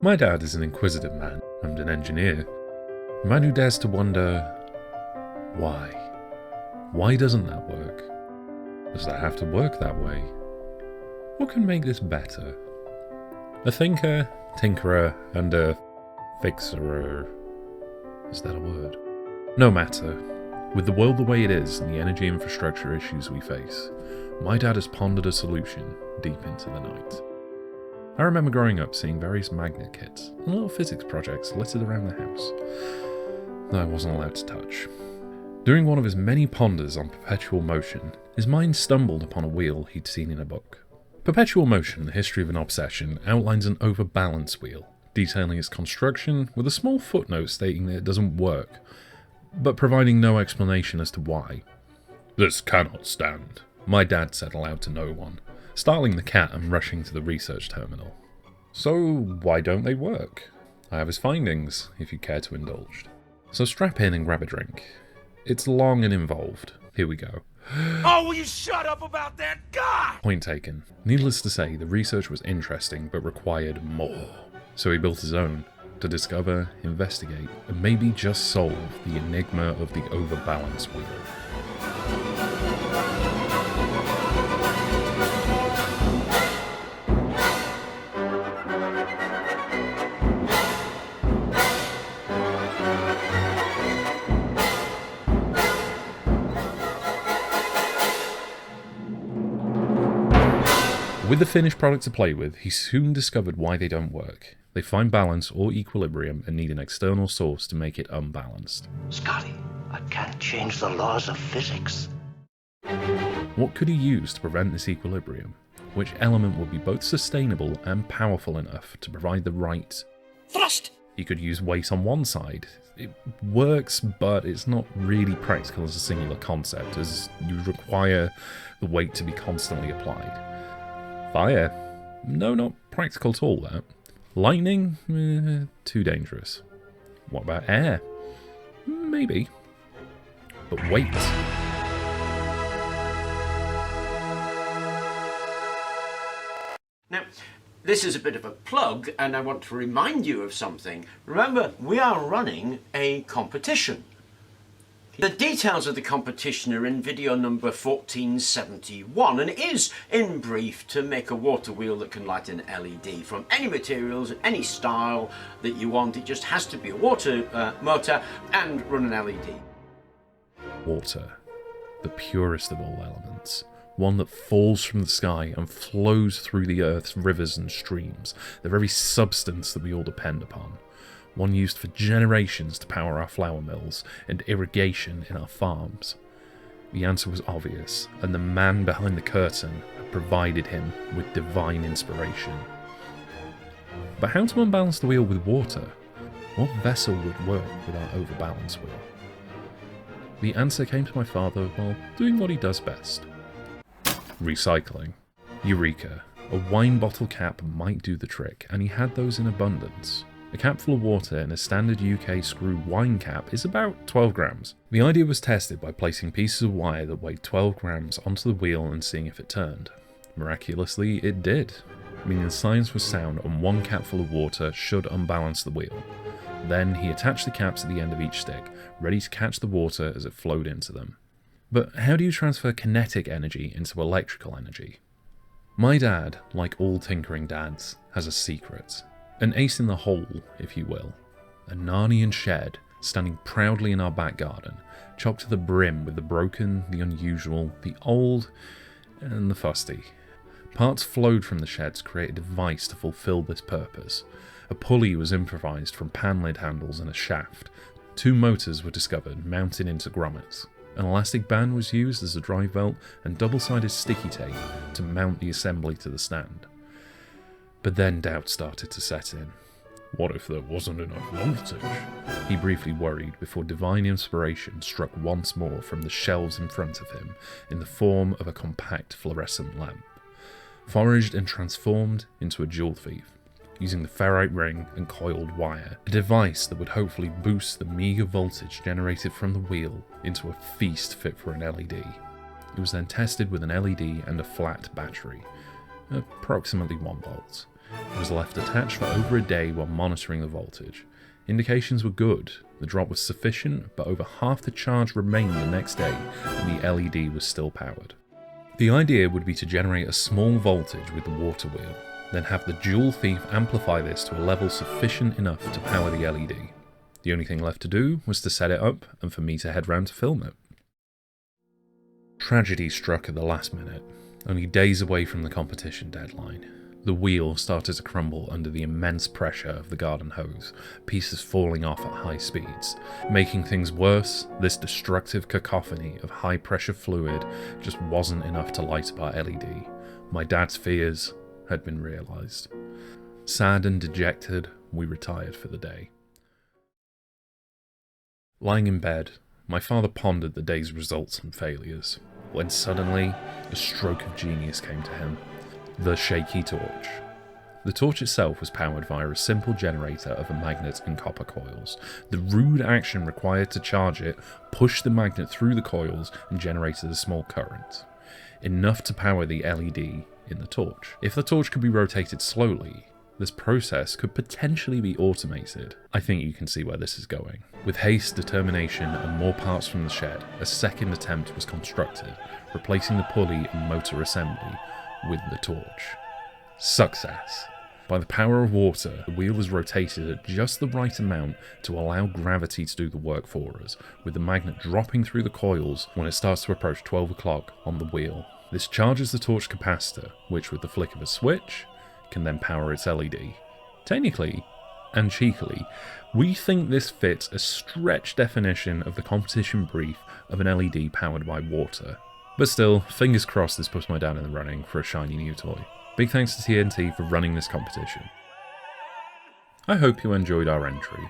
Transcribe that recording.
My dad is an inquisitive man and an engineer. A man who dares to wonder, why? Why doesn't that work? Does that have to work that way? What can make this better? A thinker, tinkerer, and a fixerer. Is that a word? No matter. With the world the way it is and the energy infrastructure issues we face, my dad has pondered a solution deep into the night. I remember growing up seeing various magnet kits and little physics projects littered around the house that I wasn't allowed to touch. During one of his many ponders on perpetual motion, his mind stumbled upon a wheel he'd seen in a book. Perpetual Motion, the History of an Obsession, outlines an overbalance wheel, detailing its construction with a small footnote stating that it doesn't work, but providing no explanation as to why. "This cannot stand," my dad said aloud to no one, startling the cat and rushing to the research terminal. "So why don't they work? I have his findings, if you care to indulge. So strap in and grab a drink. It's long and involved. Here we go." Oh, will you shut up about that? God! Point taken. Needless to say, the research was interesting but required more. So he built his own, to discover, investigate, and maybe just solve the enigma of the overbalance wheel. With the finished product to play with, he soon discovered why they don't work. They find balance or equilibrium and need an external source to make it unbalanced. Scotty, I can't change the laws of physics. What could he use to prevent this equilibrium? Which element would be both sustainable and powerful enough to provide the right Thrust! He could use weight on one side. It works, but it's not really practical as a singular concept, as you require the weight to be constantly applied. Fire? No, not practical at all, that. Lightning? Too dangerous. What about air? Maybe. But weight? Now, this is a bit of a plug, and I want to remind you of something. Remember, we are running a competition. The details of the competition are in video number 1471, and it is, in brief, to make a water wheel that can light an LED from any materials, any style that you want. It just has to be a water motor and run an LED. Water. The purest of all elements. One that falls from the sky and flows through the earth's rivers and streams, the very substance that we all depend upon. One used for generations to power our flour mills and irrigation in our farms. The answer was obvious, and the man behind the curtain had provided him with divine inspiration. But how to unbalance the wheel with water? What vessel would work with our overbalance wheel? The answer came to my father while doing what he does best. Recycling. Eureka. A wine bottle cap might do the trick, and he had those in abundance. A cap full of water in a standard UK screw wine cap is about 12 grams. The idea was tested by placing pieces of wire that weighed 12 grams onto the wheel and seeing if it turned. Miraculously, it did, meaning the science was sound and one cap full of water should unbalance the wheel. Then he attached the caps at the end of each stick, ready to catch the water as it flowed into them. But how do you transfer kinetic energy into electrical energy? My dad, like all tinkering dads, has a secret. An ace in the hole, if you will. A Narnian shed standing proudly in our back garden, chocked to the brim with the broken, the unusual, the old, and the fusty. Parts flowed from the shed to create a device to fulfill this purpose. A pulley was improvised from pan lid handles and a shaft. 2 motors were discovered mounted into grommets. An elastic band was used as a drive belt and double-sided sticky tape to mount the assembly to the stand. But then doubt started to set in. What if there wasn't enough voltage? He briefly worried before divine inspiration struck once more from the shelves in front of him in the form of a compact fluorescent lamp, foraged and transformed into a jewel thief, using the ferrite ring and coiled wire, a device that would hopefully boost the meagre voltage generated from the wheel into a feast fit for an LED. It was then tested with an LED and a flat battery, approximately 1 volt. It was left attached for over a day while monitoring the voltage. Indications were good, the drop was sufficient, but over half the charge remained the next day and the LED was still powered. The idea would be to generate a small voltage with the water wheel, then have the Joule Thief amplify this to a level sufficient enough to power the LED. The only thing left to do was to set it up and for me to head round to film it. Tragedy struck at the last minute, only days away from the competition deadline. The wheel started to crumble under the immense pressure of the garden hose, pieces falling off at high speeds. Making things worse, this destructive cacophony of high-pressure fluid just wasn't enough to light up our LED. My dad's fears had been realised. Sad and dejected, we retired for the day. Lying in bed, my father pondered the day's results and failures, when suddenly a stroke of genius came to him. The shaky torch. The torch itself was powered via a simple generator of a magnet and copper coils. The rude action required to charge it pushed the magnet through the coils and generated a small current, enough to power the LED in the torch. If the torch could be rotated slowly, this process could potentially be automated. I think you can see where this is going. With haste, determination, and more parts from the shed, a second attempt was constructed, replacing the pulley and motor assembly with the torch. Success! By the power of water, the wheel was rotated at just the right amount to allow gravity to do the work for us, with the magnet dropping through the coils when it starts to approach 12 o'clock on the wheel. This charges the torch capacitor, which with the flick of a switch, can then power its LED. Technically, and cheekily, we think this fits a stretched definition of the competition brief of an LED powered by water. But still, fingers crossed this puts my dad in the running for a shiny new toy. Big thanks to TNT for running this competition. I hope you enjoyed our entry.